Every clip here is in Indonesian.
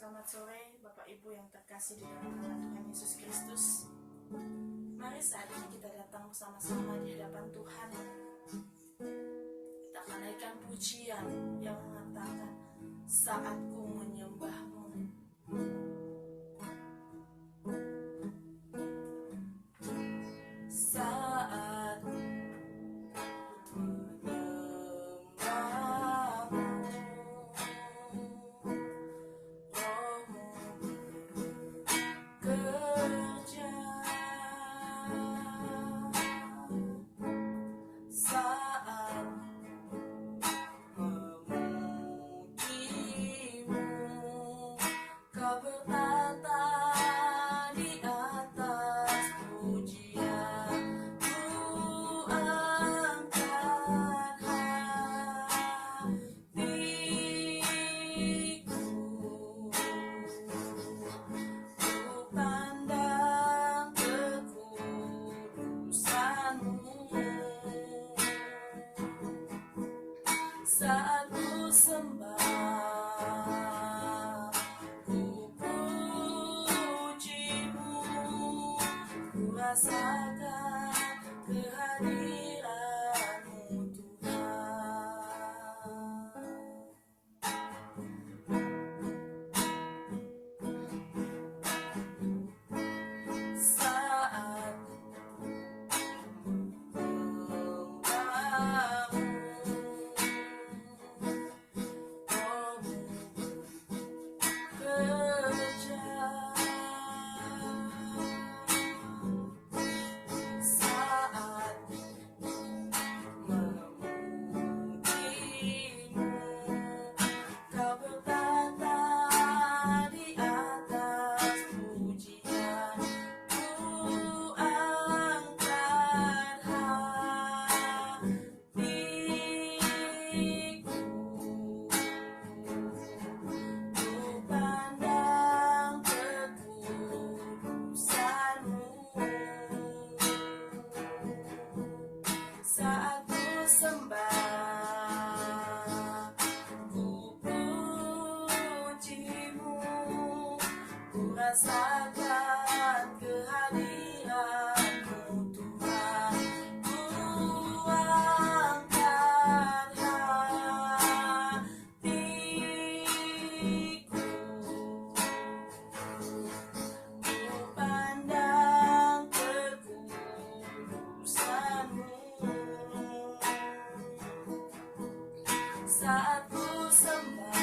Selamat sore Bapak Ibu yang terkasih di dalam nama Tuhan Yesus Kristus. Mari saat ini kita datang bersama-sama di hadapan Tuhan. Kita akan naikkan pujian yang mengatakan, saatku menyembahmu. Saat ku sembah, ku pujimu, ku rasakan kehadiranmu Tuhan. Saat saat ku sembah, ku pujimu, ku rasakan kehadiranmu Tuhan. Ku angkat hatiku, ku pandang kekudusanmu. Saat ku sembah,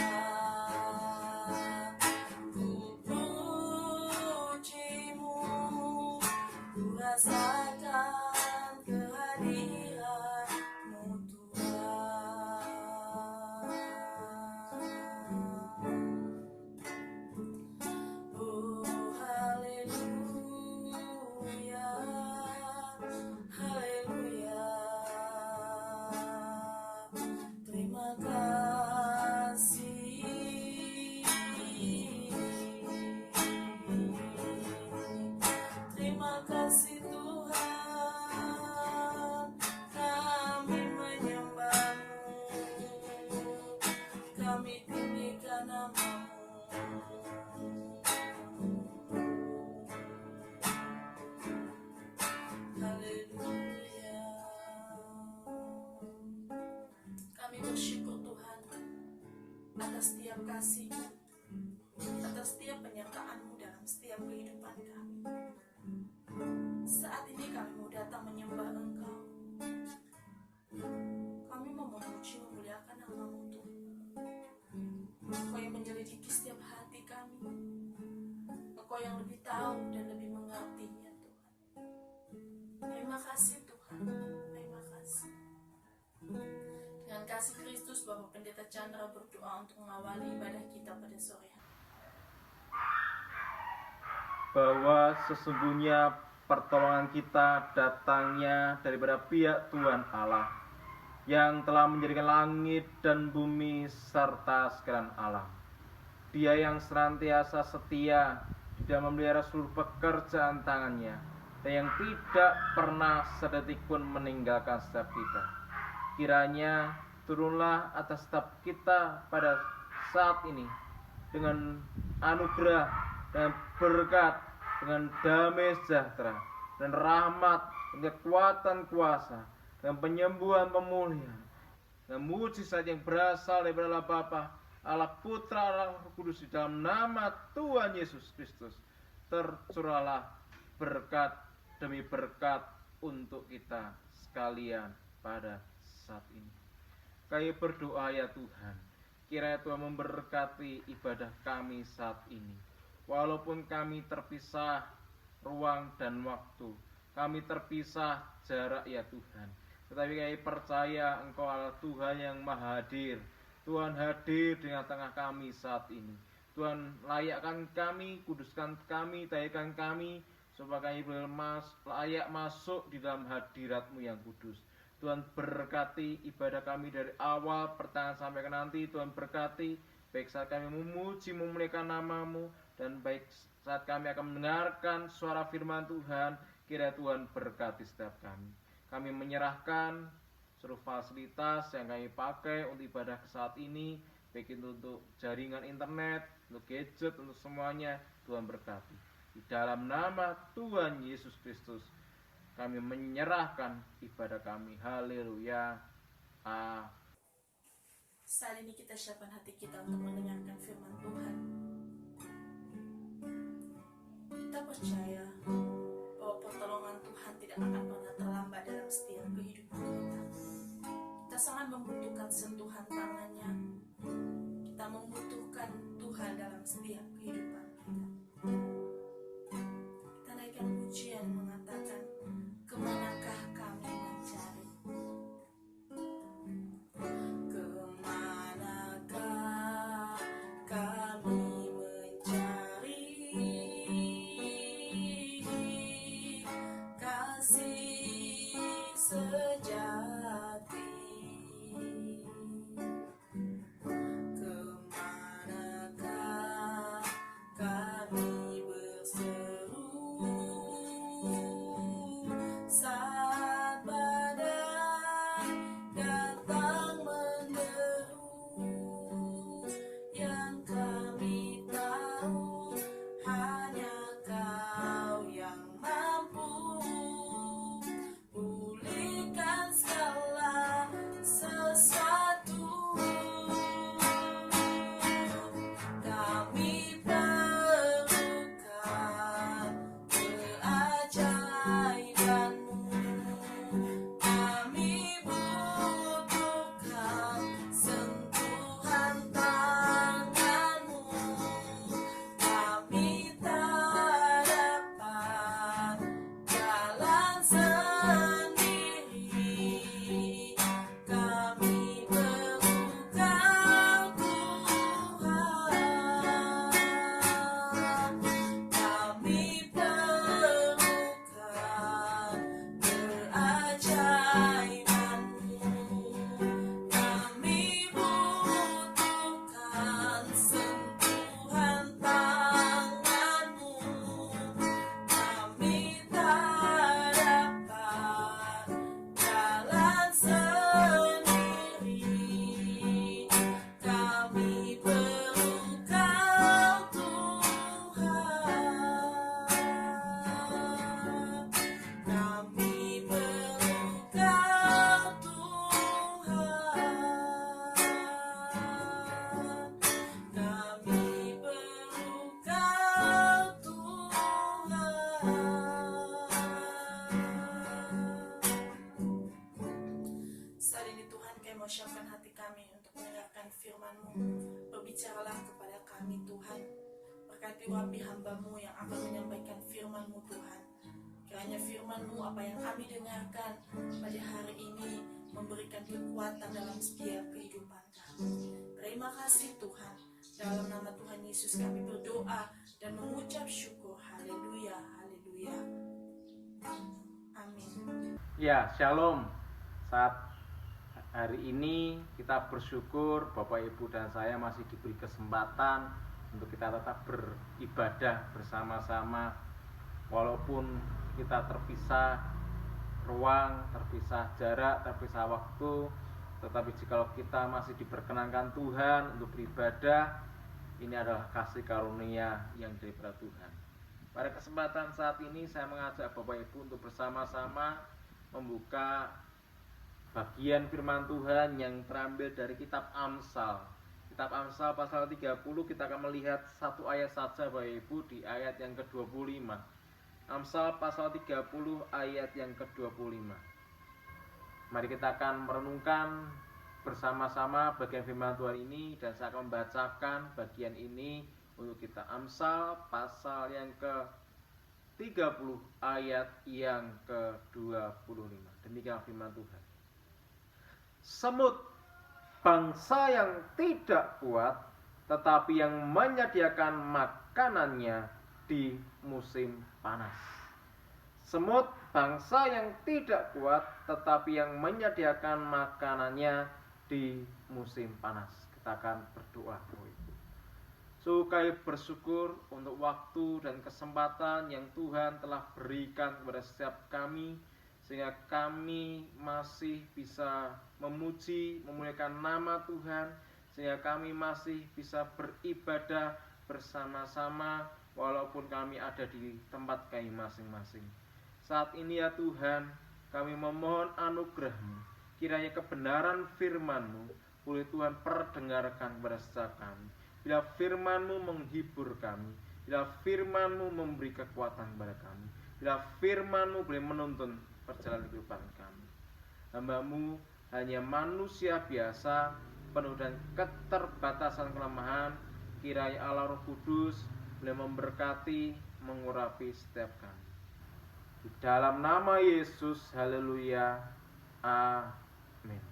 ku pujimu, ku rasakan kehadiranmu Tuhan. Oh haleluya, haleluya. Terima kasih, terima kasih Tuhan, kami menyembahmu, kami tinggikan namamu. Haleluya. Kami bersyukur Tuhan atas setiap kasih-Mu, atas setiap penyertaan-Mu dalam setiap kehidupan kami. Saat ini kami mau datang menyembah Engkau. Kami mau memuji memuliakan nama-Mu Tuhan. Engkau yang menyelidiki setiap hati kami. Engkau yang lebih tahu dan lebih mengertinya Tuhan. Terima kasih Tuhan, terima kasih. Dengan kasih Kristus, Bapak Pendeta Chandra berdoa untuk mengawali ibadah kita pada sore hari. Bahwa sesungguhnya pertolongan kita datangnya daripada pihak Tuhan Allah yang telah menjadikan langit dan bumi serta sekalian alam. Dia yang senantiasa setia dan memelihara seluruh pekerjaan tangannya, dan yang tidak pernah sedetik pun meninggalkan setiap kita. Kiranya turunlah atas setiap kita pada saat ini dengan anugerah dan berkat, dengan damai sejahtera dan rahmat, dengan kekuatan kuasa, dengan penyembuhan pemulihan, dan mujizat yang berasal daripada Allah Bapa, Allah Putra, Allah Roh Kudus, di dalam nama Tuhan Yesus Kristus. Tercurahlah berkat demi berkat untuk kita sekalian pada saat ini. Kami berdoa ya Tuhan, kiranya Tuhan memberkati ibadah kami saat ini. Walaupun kami terpisah ruang dan waktu, kami terpisah jarak ya Tuhan, tetapi kami percaya Engkau adalah Tuhan yang maha hadir. Tuhan hadir di tengah kami saat ini. Tuhan layakkan kami, kuduskan kami, tayakan kami, supaya kami boleh layak masuk di dalam hadirat-Mu yang kudus. Tuhan berkati ibadah kami dari awal pertengahan sampai ke nanti. Tuhan berkati baik saat kami memuji memuliakan nama-Mu, dan baik saat kami akan mendengarkan suara firman Tuhan. Kiranya Tuhan berkati setiap kami. Kami menyerahkan seluruh fasilitas yang kami pakai untuk ibadah saat ini, baik itu untuk jaringan internet, untuk gadget, untuk semuanya. Tuhan berkati. Di dalam nama Tuhan Yesus Kristus kami menyerahkan ibadah kami. Haleluya. Amin. Saat ini kita siapkan hati kita untuk mendengarkan firman Tuhan. Kita percaya bahwa pertolongan Tuhan tidak akan pernah terlambat dalam setiap kehidupan kita. Kita sangat membutuhkan sentuhan tangannya. Kita membutuhkan Tuhan dalam setiap kehidupan kita. Kita naikkan pujian mengatakan, kemanakah kami mencari? Kemanakah kami mencari kasih sejati? Kemanakah kami berseru saat badai datang menderu? Yang kami tahu hanya Kau yang mampu pulihkan segala sesuatu. Kami perlukan keajaiban-Mu. Kami butuhkan sentuhan tangan-Mu. Kami tak dapat jalan sendiri. Kami perlu Kau, Tuhan. Kami perlukan keajaiban-Mu. Kami butuhkan sentuhan tangan-Mu. Kami tak dapat jalan sendiri. Kami perlu Kau, Tuhan. Kami perlu Kau, Tuhan. Kami perlu Kau, Tuhan. Saat ini Tuhan, kami mau siapkan hati kami untuk mendengarkan firman-Mu. Berbicaralah kepada kami Tuhan. Berkati wapi hamba-Mu yang akan menyampaikan firman-Mu Tuhan. Kiranya firman-Mu apa yang kami dengarkan pada hari ini memberikan kekuatan dalam setiap kehidupan kami. Terima kasih Tuhan. Dalam nama Tuhan Yesus kami berdoa dan mengucap syukur. Haleluya, haleluya. Amin. Ya, shalom. Saat hari ini kita bersyukur Bapak Ibu dan saya masih diberi kesempatan untuk kita tetap beribadah bersama-sama walaupun kita terpisah ruang, terpisah jarak, terpisah waktu. Tetapi jika kita masih diperkenankan Tuhan untuk beribadah, Ini adalah kasih karunia yang daripada Tuhan. Pada kesempatan saat ini saya mengajak Bapak Ibu untuk bersama-sama membuka bagian firman Tuhan yang terambil dari kitab Amsal. Kitab Amsal pasal 30, kita akan melihat satu ayat saja Bapak Ibu, di ayat yang ke-25. Amsal pasal 30 ayat yang ke-25. Mari kita akan merenungkan bersama-sama bagian firman Tuhan ini, dan saya akan membacakan bagian ini untuk kita. Amsal pasal yang ke-30 ayat yang ke-25. Demikian firman Tuhan. Semut, bangsa yang tidak kuat, tetapi yang menyediakan makanannya di musim panas. Semut, bangsa yang tidak kuat, tetapi yang menyediakan makanannya di musim panas. Kita akan berdoa. Sungguh bersyukur untuk waktu dan kesempatan yang Tuhan telah berikan kepada setiap kami, sehingga kami masih bisa memuji, memuliakan nama Tuhan, sehingga kami masih bisa beribadah bersama-sama walaupun kami ada di tempat kami masing-masing. Saat ini ya Tuhan, kami memohon anugerah-Mu. Kiranya kebenaran firman-Mu boleh Tuhan perdengarkan kepada setiap kami. Bila firman-Mu menghibur kami, bila firman-Mu memberi kekuatan kepada kami, bila firman-Mu boleh menuntun perjalanan kehidupan kami. Hamba-Mu hanya manusia biasa, penuh dengan keterbatasan kelemahan. Kiranya Allah Roh Kudus boleh memberkati, mengurapi setiap kami. Di dalam nama Yesus, haleluya, amin.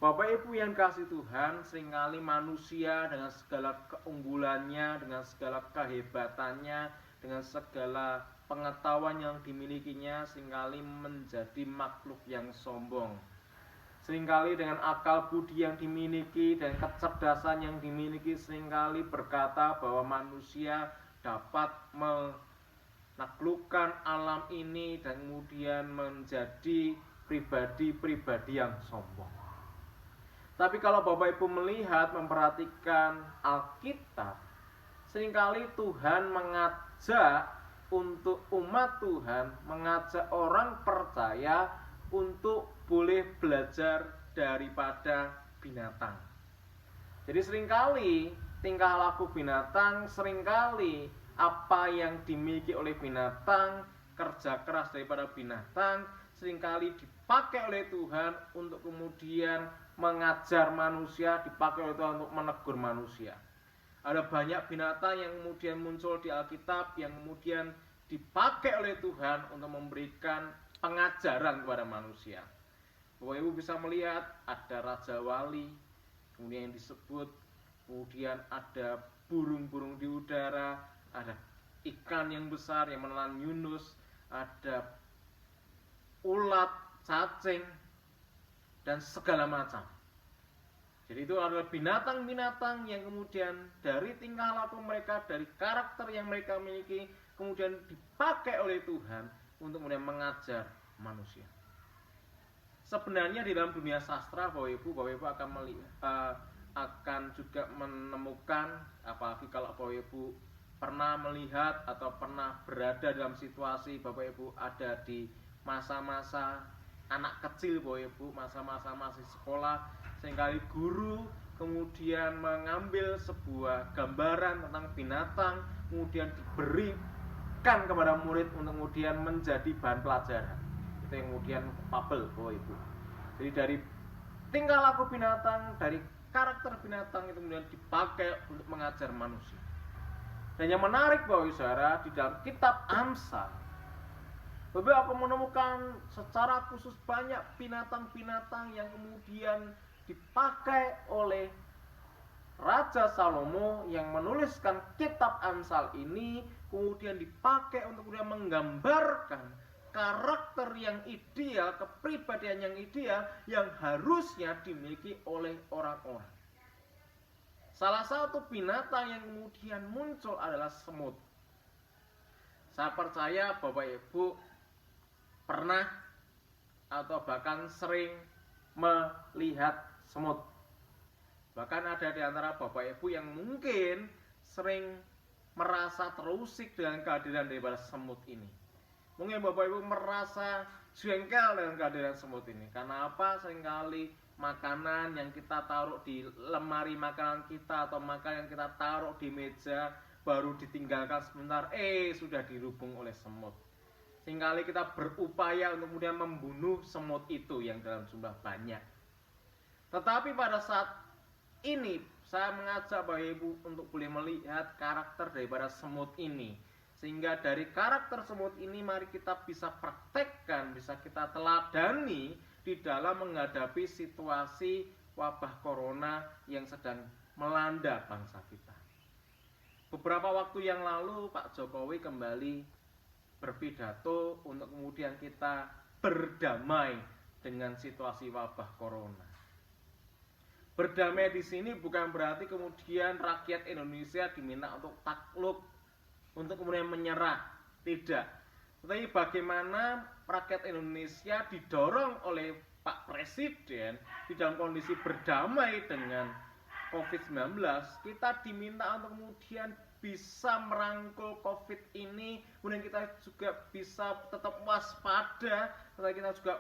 Bapak Ibu yang kasih Tuhan, seringkali manusia dengan segala keunggulannya, dengan segala kehebatannya, dengan segala pengetahuan yang dimilikinya, seringkali menjadi makhluk yang sombong. Seringkali dengan akal budi yang dimiliki dan kecerdasan yang dimiliki, seringkali berkata bahwa manusia dapat menaklukkan alam ini dan kemudian menjadi pribadi-pribadi yang sombong. Tapi kalau Bapak Ibu melihat, memperhatikan Alkitab, seringkali Tuhan mengajak untuk umat Tuhan, mengajak orang percaya untuk boleh belajar daripada binatang. Jadi seringkali tingkah laku binatang, seringkali apa yang dimiliki oleh binatang, kerja keras daripada binatang, seringkali dipakai oleh Tuhan untuk kemudian mengajar manusia, dipakai oleh Tuhan untuk menegur manusia. Ada banyak binatang yang kemudian muncul di Alkitab yang kemudian dipakai oleh Tuhan untuk memberikan pengajaran kepada manusia. Bapak Ibu bisa melihat ada Raja Wali, kemudian yang disebut, kemudian ada burung-burung di udara, ada ikan yang besar yang menelan Yunus, ada ulat, cacing, dan segala macam. Jadi itu adalah binatang-binatang yang kemudian dari tingkah laku mereka, dari karakter yang mereka miliki, kemudian dipakai oleh Tuhan untuk kemudian mengajar manusia. Sebenarnya di dalam dunia sastra, Bapak Ibu akan akan juga menemukan, apalagi kalau Bapak Ibu pernah melihat atau pernah berada dalam situasi Bapak Ibu ada di masa-masa anak kecil, Bapak Ibu, masa-masa masih sekolah, seringkali guru kemudian mengambil sebuah gambaran tentang binatang, kemudian diberikan kepada murid untuk kemudian menjadi bahan pelajaran. Itu yang kemudian fabel, Bapak Ibu. Jadi dari tingkah laku binatang, dari karakter binatang itu kemudian dipakai untuk mengajar manusia. Dan yang menarik Bapak Ibu Saudara, di dalam kitab Amsal, Bapak akan menemukan secara khusus banyak binatang-binatang yang kemudian dipakai oleh Raja Salomo yang menuliskan kitab Amsal ini, kemudian dipakai untuk kemudian menggambarkan karakter yang ideal, kepribadian yang ideal yang harusnya dimiliki oleh orang-orang. Salah satu binatang yang kemudian muncul adalah semut. Saya percaya Bapak Ibu pernah atau bahkan sering melihat semut. Bahkan ada di antara Bapak Ibu yang mungkin sering merasa terusik dengan kehadiran daripada semut ini. Mungkin Bapak Ibu merasa jengkel dengan kehadiran semut ini. Karena apa? Seringkali makanan yang kita taruh di lemari makanan kita atau makanan yang kita taruh di meja baru ditinggalkan sebentar, sudah dirubung oleh semut. Seringkali kita berupaya untuk kemudian membunuh semut itu yang dalam jumlah banyak. Tetapi pada saat ini saya mengajak Bapak Ibu untuk boleh melihat karakter daripada semut ini. Sehingga dari karakter semut ini mari kita bisa praktekkan, bisa kita teladani di dalam menghadapi situasi wabah corona yang sedang melanda bangsa kita. Beberapa waktu yang lalu Pak Jokowi kembali berpidato untuk kemudian kita berdamai dengan situasi wabah corona. Berdamai di sini bukan berarti kemudian rakyat Indonesia diminta untuk takluk, untuk kemudian menyerah, tidak. Tetapi bagaimana rakyat Indonesia didorong oleh Pak Presiden di dalam kondisi berdamai dengan COVID-19, kita diminta untuk kemudian bisa merangkul COVID ini, kemudian kita juga bisa tetap waspada, tetapi kita juga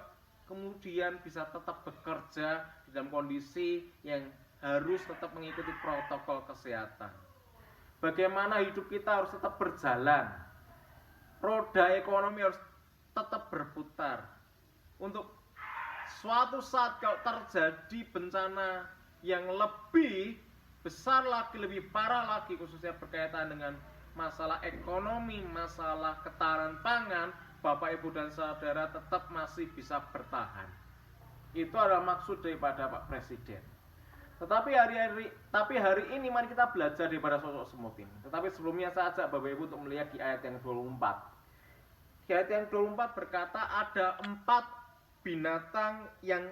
kemudian bisa tetap bekerja di dalam kondisi yang harus tetap mengikuti protokol kesehatan. Bagaimana hidup kita harus tetap berjalan, roda ekonomi harus tetap berputar. Untuk suatu saat kalau terjadi bencana yang lebih besar lagi, lebih parah lagi, khususnya berkaitan dengan masalah ekonomi, masalah ketahanan pangan, Bapak, Ibu, dan Saudara tetap masih bisa bertahan. Itu adalah maksud daripada Pak Presiden. Tetapi hari ini mari kita belajar daripada sosok semut ini. Tetapi sebelumnya saya ajak Bapak Ibu untuk melihat di ayat yang 24. Di ayat yang 24 berkata ada 4 binatang yang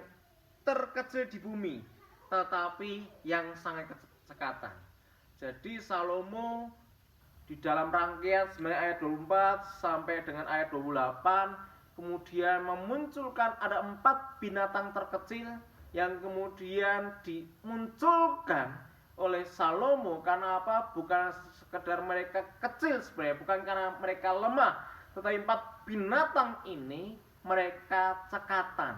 terkecil di bumi, tetapi yang sangat cekatan. Jadi Salomo di dalam rangkaian sebenarnya ayat 24 sampai dengan ayat 28 kemudian memunculkan ada 4 binatang terkecil yang kemudian dimunculkan oleh Salomo. Karena apa? Bukan sekedar mereka kecil sebenarnya, bukan karena mereka lemah, tetapi 4 binatang ini mereka cekatan.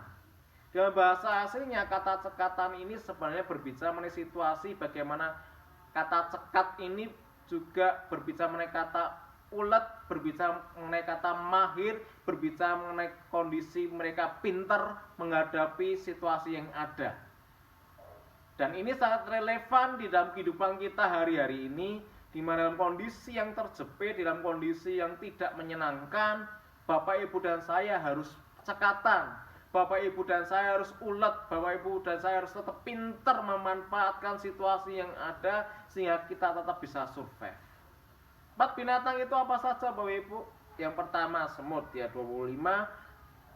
Dalam bahasa aslinya kata cekatan ini sebenarnya berbicara mengenai situasi bagaimana kata cekat ini juga berbicara mengenai kata ulet, berbicara mengenai kata mahir, berbicara mengenai kondisi mereka pintar menghadapi situasi yang ada. Dan ini sangat relevan di dalam kehidupan kita hari-hari ini, di mana dalam kondisi yang terjepit, dalam kondisi yang tidak menyenangkan, Bapak, Ibu, dan saya harus cekatan. Bapak, Ibu, dan saya harus ulet. Bapak, Ibu, dan saya harus tetap pintar memanfaatkan situasi yang ada sehingga kita tetap bisa survive. 4 binatang itu apa saja Bapak Ibu? Yang pertama semut ya 25,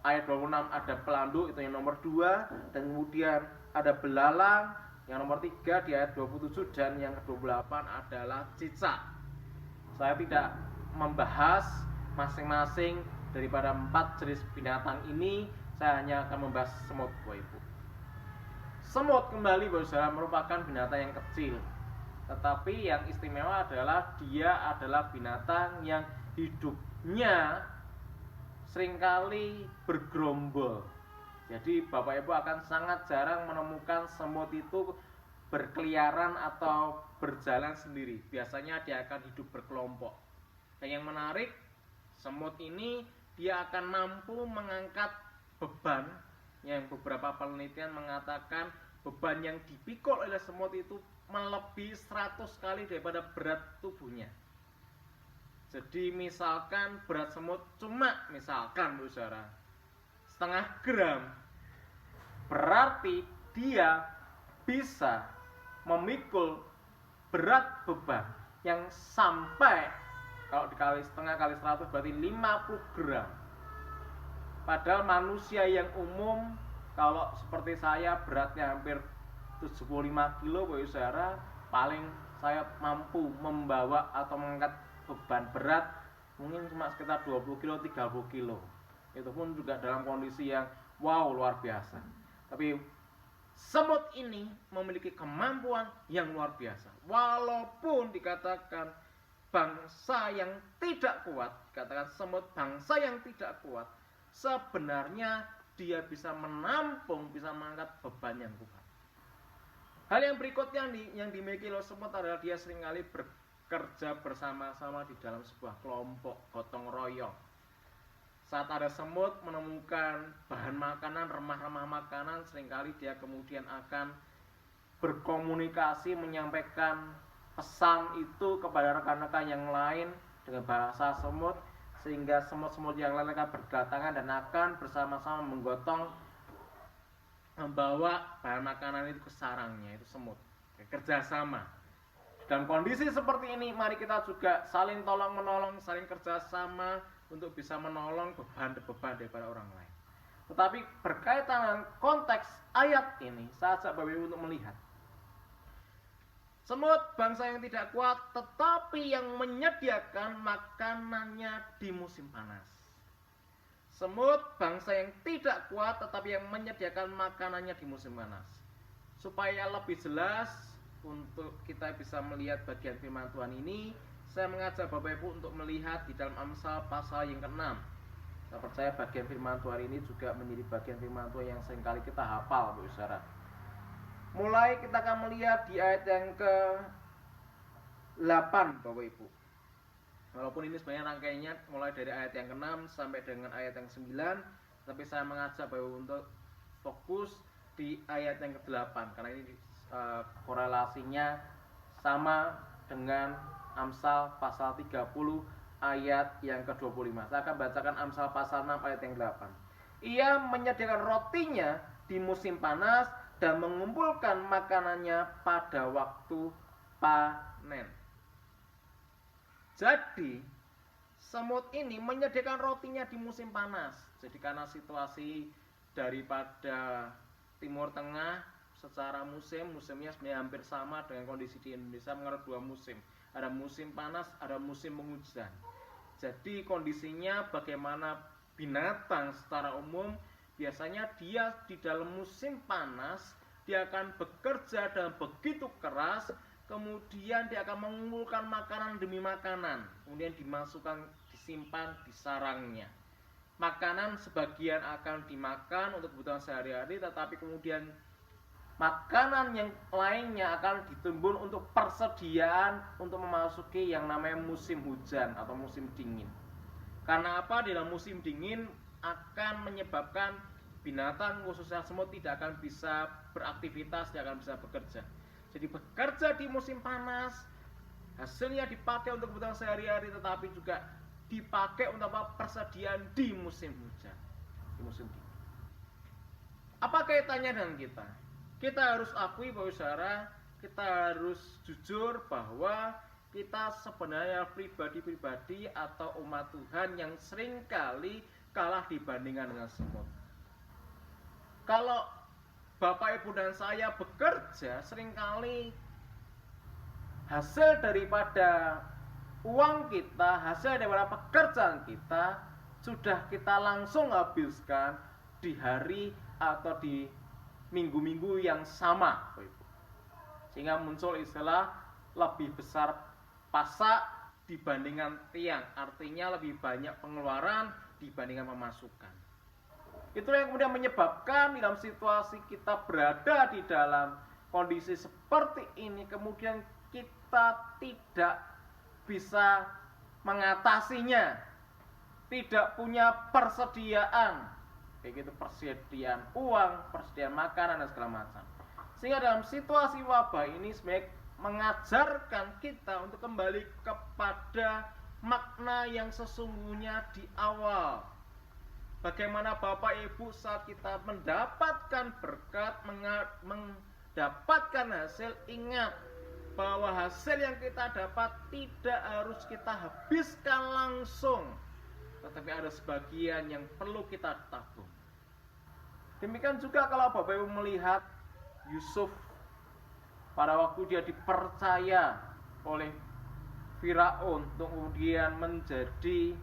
ayat 26 ada pelanduk itu yang nomor 2, dan kemudian ada belalang yang nomor 3 di ayat 27, dan yang ke-28 adalah cicak. Saya tidak membahas masing-masing daripada 4 jenis binatang ini, saya hanya akan membahas semut Bapak Ibu. Semut kembali Bapak Saudara merupakan binatang yang kecil, tetapi yang istimewa adalah dia adalah binatang yang hidupnya seringkali bergerombol. Jadi Bapak Ibu akan sangat jarang menemukan semut itu berkeliaran atau berjalan sendiri. Biasanya dia akan hidup berkelompok. Dan yang menarik, semut ini dia akan mampu mengangkat beban yang beberapa penelitian mengatakan beban yang dipikul oleh semut itu melebihi 100 kali daripada berat tubuhnya. Jadi misalkan berat semut cuma misalkan saudara setengah gram, berarti dia bisa memikul berat beban yang sampai kalau dikali setengah kali 100 berarti 50 gram. Padahal manusia yang umum kalau seperti saya beratnya hampir 75 kilo Bapak Saudara, paling saya mampu membawa atau mengangkat beban berat mungkin cuma sekitar 20 kilo, 30 kilo. Itu pun juga dalam kondisi yang wow luar biasa. Tapi semut ini memiliki kemampuan yang luar biasa. Walaupun dikatakan bangsa yang tidak kuat, katakan semut bangsa yang tidak kuat, sebenarnya dia bisa menampung, bisa mengangkat beban yang kuat. Hal yang berikutnya yang dimiliki oleh semut adalah dia seringkali bekerja bersama-sama di dalam sebuah kelompok gotong royong. Saat ada semut menemukan bahan makanan, remah-remah makanan, seringkali dia kemudian akan berkomunikasi, menyampaikan pesan itu kepada rekan-rekan yang lain dengan bahasa semut, sehingga semut-semut yang lain akan berdatangan dan akan bersama-sama menggotong, membawa bahan makanan itu ke sarangnya, itu semut. Kerjasama. Dalam kondisi seperti ini, mari kita juga saling tolong-menolong, saling kerjasama untuk bisa menolong beban-beban daripada orang lain. Tetapi berkaitan dengan konteks ayat ini, saya ajak Bapak Ibu untuk melihat. Semut bangsa yang tidak kuat, tetapi yang menyediakan makanannya di musim panas. Semut bangsa yang tidak kuat, tetapi yang menyediakan makanannya di musim panas. Supaya lebih jelas untuk kita bisa melihat bagian firman Tuhan ini, saya mengajak Bapak Ibu untuk melihat di dalam Amsal pasal yang ke-6. Saya percaya bagian firman Tuhan ini juga menjadi bagian firman Tuhan yang seringkali kita hafal, Bapak Saudara. Mulai kita akan melihat di ayat yang ke-8, Bapak Ibu. Walaupun ini sebenarnya rangkaiannya mulai dari ayat yang ke-6 sampai dengan ayat yang 9, tapi saya mengajak Bapak Ibu untuk fokus di ayat yang ke-8 karena ini korelasinya sama dengan Amsal pasal 30 ayat yang ke-25. Saya akan bacakan Amsal pasal 6 ayat yang 8. Ia menyediakan rotinya di musim panas dan mengumpulkan makanannya pada waktu panen. Jadi semut ini menyediakan rotinya di musim panas. Jadi karena situasi daripada Timur Tengah secara musimnya sebenarnya hampir sama dengan kondisi di Indonesia, mengenai dua musim. Ada musim panas, ada musim penghujan. Jadi kondisinya bagaimana binatang secara umum, biasanya dia di dalam musim panas, dia akan bekerja dan begitu keras, kemudian dia akan mengumpulkan makanan demi makanan, kemudian dimasukkan, disimpan di sarangnya. Makanan sebagian akan dimakan untuk kebutuhan sehari-hari, tetapi kemudian makanan yang lainnya akan ditimbun untuk persediaan untuk memasuki yang namanya musim hujan atau musim dingin. Karena apa? Di dalam musim dingin akan menyebabkan binatang khususnya semut tidak akan bisa beraktivitas, tidak akan bisa bekerja. Jadi bekerja di musim panas, hasilnya dipakai untuk kebutuhan sehari-hari, tetapi juga dipakai untuk persediaan di musim hujan, di musim dingin. Apa kaitannya dengan kita? Kita harus akui bahwa saudara, kita harus jujur bahwa kita sebenarnya pribadi-pribadi atau umat Tuhan yang seringkali kalah dibandingkan dengan semut. Kalau Bapak, Ibu, dan saya bekerja, seringkali hasil daripada uang kita, hasil daripada pekerjaan kita sudah kita langsung habiskan di hari atau di minggu-minggu yang sama, sehingga muncul istilah lebih besar pasak dibandingkan tiang, artinya lebih banyak pengeluaran dibandingkan pemasukan. Itulah yang kemudian menyebabkan dalam situasi kita berada di dalam kondisi seperti ini, kemudian kita tidak bisa mengatasinya, tidak punya persediaan, kayak gitu, persediaan uang, persediaan makanan dan segala macam. Sehingga dalam situasi wabah ini sebenarnya mengajarkan kita untuk kembali kepada makna yang sesungguhnya di awal. Bagaimana Bapak Ibu saat kita mendapatkan berkat, mendapatkan hasil, ingat bahwa hasil yang kita dapat tidak harus kita habiskan langsung, tetapi ada sebagian yang perlu kita tabung. Demikian juga kalau Bapak Ibu melihat Yusuf pada waktu dia dipercaya oleh Firaun untuk kemudian menjadi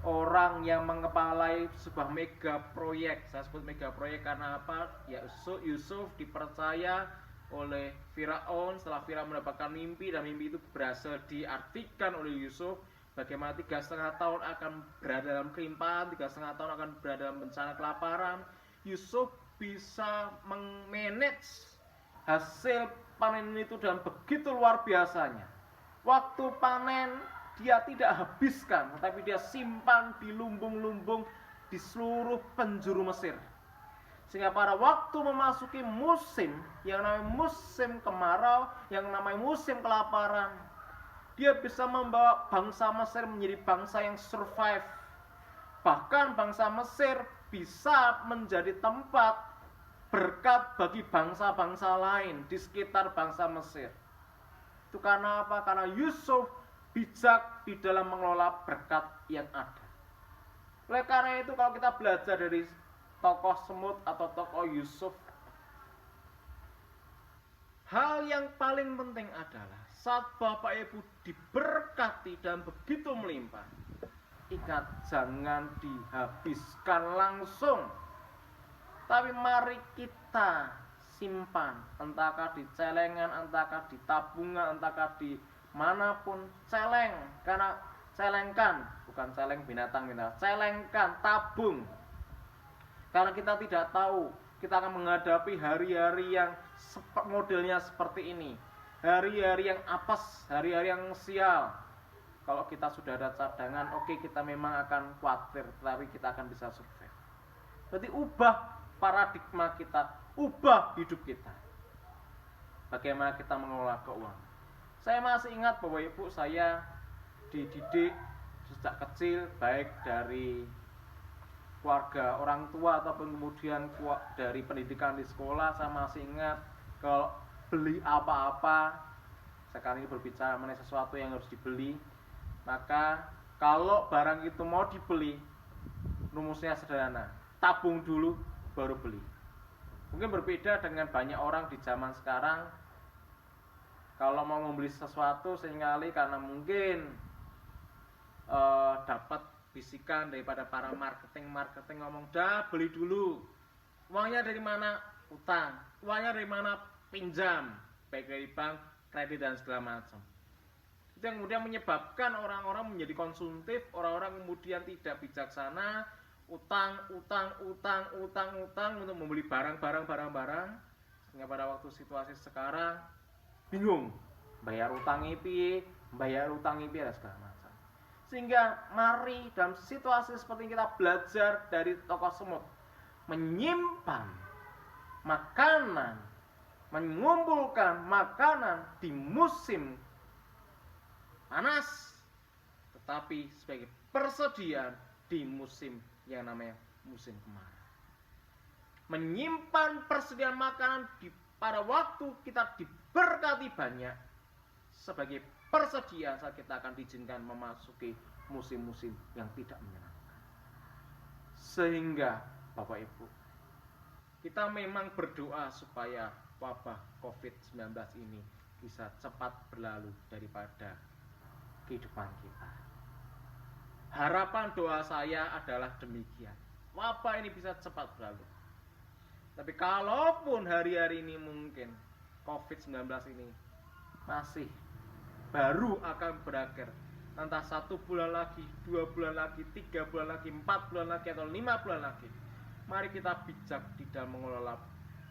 orang yang mengepalai sebuah mega proyek. Saya sebut mega proyek karena apa? Ya, Yusuf dipercaya oleh Firaun. Setelah Firaun mendapatkan mimpi, dan mimpi itu berhasil diartikan oleh Yusuf, bagaimana 3,5 tahun akan berada dalam kelimpahan, 3,5 tahun akan berada dalam bencana kelaparan. Yusuf bisa memanage hasil panen itu dengan begitu luar biasanya. Waktu panen dia tidak habiskan, tetapi dia simpan di lumbung-lumbung di seluruh penjuru Mesir. Sehingga pada waktu memasuki musim yang namanya musim kemarau, yang namanya musim kelaparan, dia bisa membawa bangsa Mesir menjadi bangsa yang survive. Bahkan bangsa Mesir bisa menjadi tempat berkat bagi bangsa-bangsa lain di sekitar bangsa Mesir. Itu karena apa? Karena Yusuf bijak di dalam mengelola berkat yang ada. Oleh karena itu, kalau kita belajar dari tokoh semut atau tokoh Yusuf, hal yang paling penting adalah saat Bapak Ibu diberkati dan begitu melimpah, ingat, jangan dihabiskan langsung, tapi mari kita simpan, entahkah di celengan, entahkah di tabungan, entahkah di manapun. Celeng, karena celengkan, bukan celeng binatang, celengkan, tabung, karena kita tidak tahu kita akan menghadapi hari-hari yang modelnya seperti ini, hari-hari yang apes, hari-hari yang sial. Kalau kita sudah ada cadangan, oke, kita memang akan khawatir, tapi kita akan bisa survive. Berarti ubah paradigma kita, ubah hidup kita, bagaimana kita mengelola keuangan. Saya masih ingat bahwa ibu saya dididik sejak kecil, baik dari keluarga orang tua ataupun kemudian dari pendidikan di sekolah. Saya masih ingat kalau beli apa-apa, sekarang ini berbicara mengenai sesuatu yang harus dibeli, maka kalau barang itu mau dibeli, rumusnya sederhana, tabung dulu baru beli. Mungkin berbeda dengan banyak orang di zaman sekarang. Kalau mau membeli sesuatu, seringkali karena mungkin dapat bisikan daripada para marketing ngomong, dah beli dulu. Uangnya dari mana? Utang. Uangnya dari mana? Pinjam, baik dari bank, kredit, dan segala macam. Itu yang kemudian menyebabkan orang-orang menjadi konsumtif, orang-orang kemudian tidak bijaksana, utang untuk membeli barang, sehingga pada waktu situasi sekarang bingung, bayar utang piye, dan segala macam. Sehingga mari dalam situasi seperti ini kita belajar dari tokoh semut, menyimpan makanan, mengumpulkan makanan di musim panas, tetapi sebagai persediaan di musim yang namanya musim kemarau. Menyimpan persediaan makanan pada waktu kita diberkati banyak, sebagai persediaan saat kita akan diizinkan memasuki musim-musim yang tidak menyenangkan. Sehingga Bapak Ibu, kita memang berdoa supaya wabah COVID-19 ini bisa cepat berlalu daripada kehidupan kita. Harapan doa saya adalah demikian, wabah ini bisa cepat berlalu. Tapi kalaupun hari-hari ini mungkin COVID-19 ini masih baru akan berakhir, entah 1 bulan lagi, 2 bulan lagi, 3 bulan lagi, 4 bulan lagi, atau 5 bulan lagi, mari kita bijak di dalam mengelola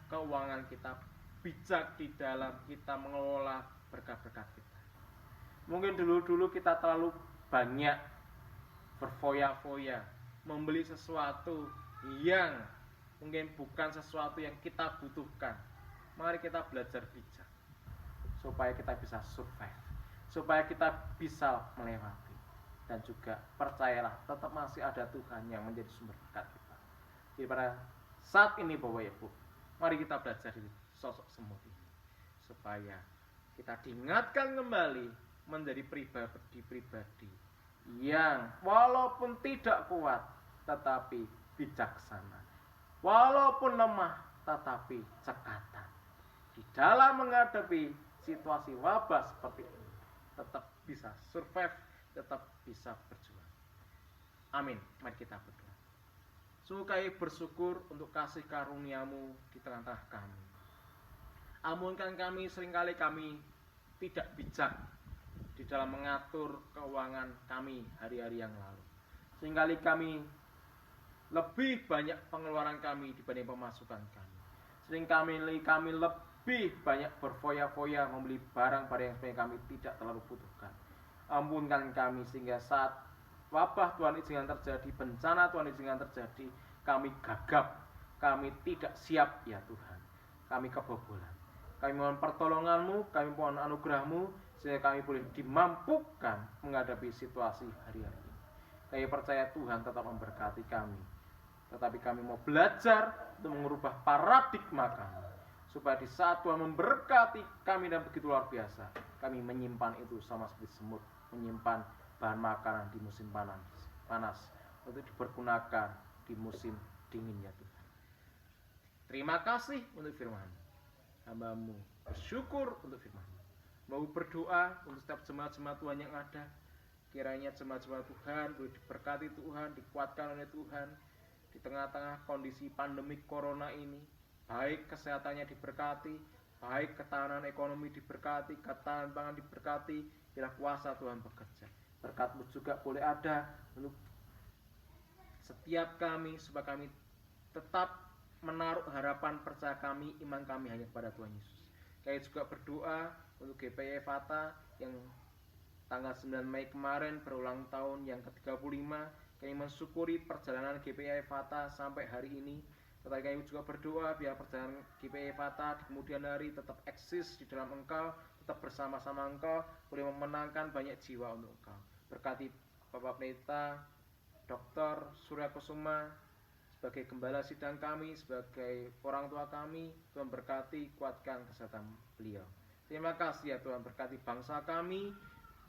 keuangan kita, bijak di dalam kita mengelola berkat-berkat kita. Mungkin dulu-dulu kita terlalu banyak berfoya-foya, membeli sesuatu yang mungkin bukan sesuatu yang kita butuhkan. Mari kita belajar bijak, supaya kita bisa survive, supaya kita bisa melewati. Dan juga percayalah, tetap masih ada Tuhan yang menjadi sumber berkat kita. Jadi pada saat ini Bapak Ibu, mari kita belajar dari sosok semut ini, supaya kita diingatkan kembali menjadi pribadi-pribadi yang walaupun tidak kuat tetapi bijaksana, walaupun lemah tetapi cekatan. Di dalam menghadapi situasi wabah seperti ini, tetap bisa survive, tetap bisa berjuang. Amin. Mari kita berdoa. Sungguh kami bersyukur untuk kasih karunia-Mu di tengah-tengah kami. Ampunkan kami, seringkali kami tidak bijak di dalam mengatur keuangan kami hari-hari yang lalu. Seringkali kami lebih banyak pengeluaran kami dibanding pemasukan kami. Seringkali kami lebih banyak berfoya-foya membeli barang-barang yang sebenarnya kami tidak terlalu butuhkan. Ampunkan kami sehingga saat wabah Tuhan izinkan terjadi, bencana Tuhan izinkan terjadi, kami gagap, kami tidak siap ya Tuhan. Kami kebobolan. Kami mohon pertolongan-Mu, kami mohon anugerah-Mu, sehingga kami boleh dimampukan menghadapi situasi hari-hari ini. Kami percaya Tuhan tetap memberkati kami. Tetapi kami mau belajar untuk mengubah paradigma kami. Supaya di saat Tuhan memberkati kami dan begitu luar biasa, kami menyimpan itu sama seperti semut, menyimpan bahan makanan di musim panas untuk dipergunakan di musim dingin ya Tuhan. Terima kasih untuk firman. Hamba-Mu bersyukur untuk firman. Mau berdoa untuk setiap jemaat-jemaat Tuhan yang ada. Kiranya jemaat-jemaat Tuhan boleh diberkati Tuhan, dikuatkan oleh Tuhan di tengah-tengah kondisi pandemi corona ini. Baik kesehatannya diberkati, baik ketahanan ekonomi diberkati, ketahanan pangan diberkati, bila kuasa Tuhan bekerja. Berkat-Mu juga boleh ada untuk setiap kami, supaya kami tetap menaruh harapan percaya kami, iman kami hanya kepada Tuhan Yesus. Kami juga berdoa untuk GPI Fata yang tanggal 9 Mei kemarin berulang tahun yang ke-35. Kami mensyukuri perjalanan GPI Fata sampai hari ini. Tetapi kami juga berdoa biar perjalanan GPI Fata di kemudian hari tetap eksis di dalam Engkau, tetap bersama-sama Engkau, boleh memenangkan banyak jiwa untuk Engkau. Berkati Bapak Pendeta Dr. Surya Kusuma sebagai gembala sidang kami, sebagai orang tua kami. Tuhan berkati, kuatkan kesehatan beliau. Terima kasih ya Tuhan, berkati bangsa kami,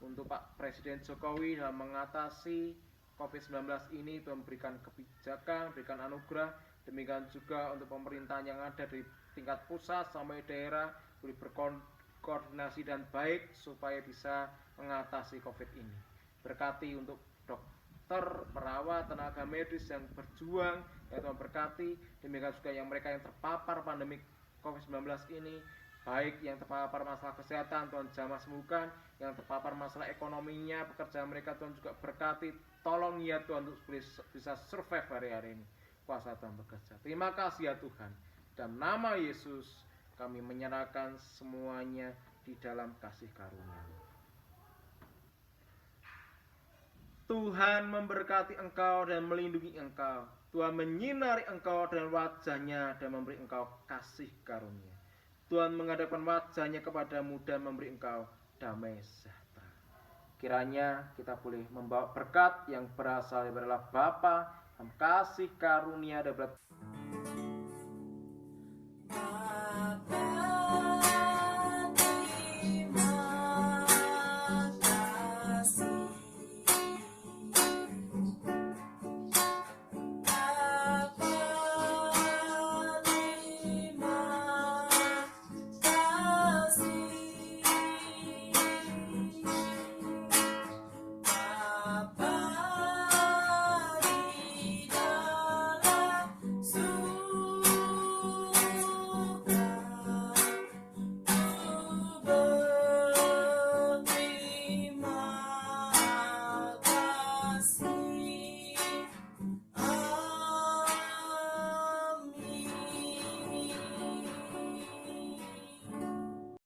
untuk Pak Presiden Jokowi dalam mengatasi COVID-19 ini. Tuhan berikan kebijakan, berikan anugerah. Demikian juga untuk pemerintahan yang ada dari tingkat pusat sampai daerah boleh berkoordinasi dan baik supaya bisa mengatasi COVID ini. Berkati untuk dokter, perawat, tenaga medis yang berjuang, ya Tuhan berkati. Demikian juga yang mereka yang terpapar pandemi COVID-19 ini, baik yang terpapar masalah kesehatan, Tuhan jamah sembuhkan. Yang terpapar masalah ekonominya, pekerjaan mereka, Tuhan juga berkati. Tolong ya Tuhan untuk bisa survive hari-hari ini. Kuasa Tuhan bekerja. Terima kasih ya Tuhan. Dan nama Yesus kami menyerahkan semuanya di dalam kasih karunia. Tuhan memberkati engkau dan melindungi engkau. Tuhan menyinari engkau dan wajahnya dan memberi engkau kasih karunia. Tuhan menghadapkan wajahnya kepadamu dan memberi engkau damai sejahtera. Kiranya kita boleh membawa berkat yang berasal dari Bapa, dan kasih karunia dari